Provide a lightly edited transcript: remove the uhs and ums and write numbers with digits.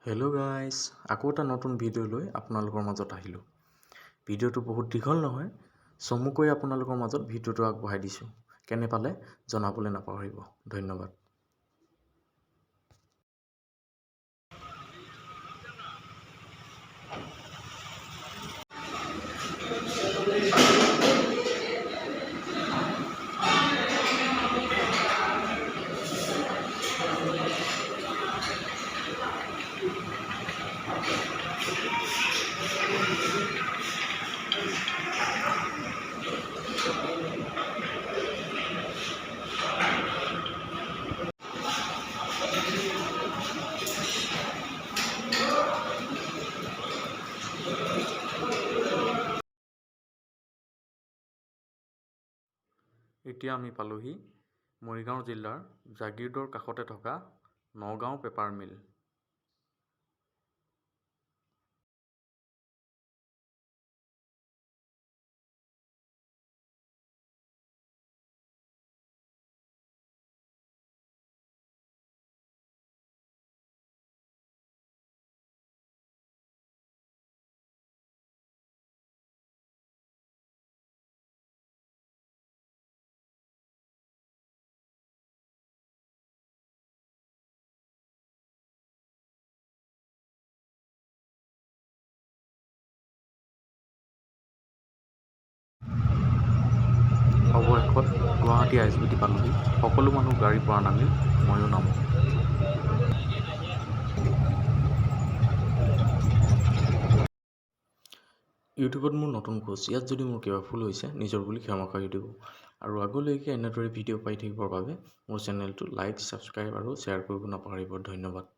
Hello' guys, আকৌ এটা নতুন ভিডিঅ' লৈ আপোনালোকৰ মাজত আহিলোঁ। ভিডিঅ'টো বহুত দীঘল নহয়, চমুকৈ আপোনালোকৰ মাজত ভিডিঅ'টো আগবঢ়াই দিছোঁ। কেনে পালে জনাবলৈ নাপাহৰিব। ধন্যবাদ। এতিয়া আমি পালোহি মৰিগাঁও জিলাৰ জাগিৰোডৰ কাষতে থকা নগাঁও পেপাৰ মিল। অৱশেষত গুৱাহাটী ISBT পালোহি। সকলো মানুহ গাড়ীৰ পৰা নামি ময়ো নামো। ইউটিউবত মোৰ নতুন কোৰ্চ, ইয়াত যদি মোৰ কিবা ভুল হৈছে নিজৰ বুলি ক্ষমা কৰি দিব। আৰু আগলৈকে এনেদৰে ভিডিঅ' পাই থাকিবৰ বাবে মোৰ চেনেলটো লাইক, ছাবস্ক্ৰাইব আৰু শ্বেয়াৰ কৰিব নাপাহৰিব। ধন্যবাদ।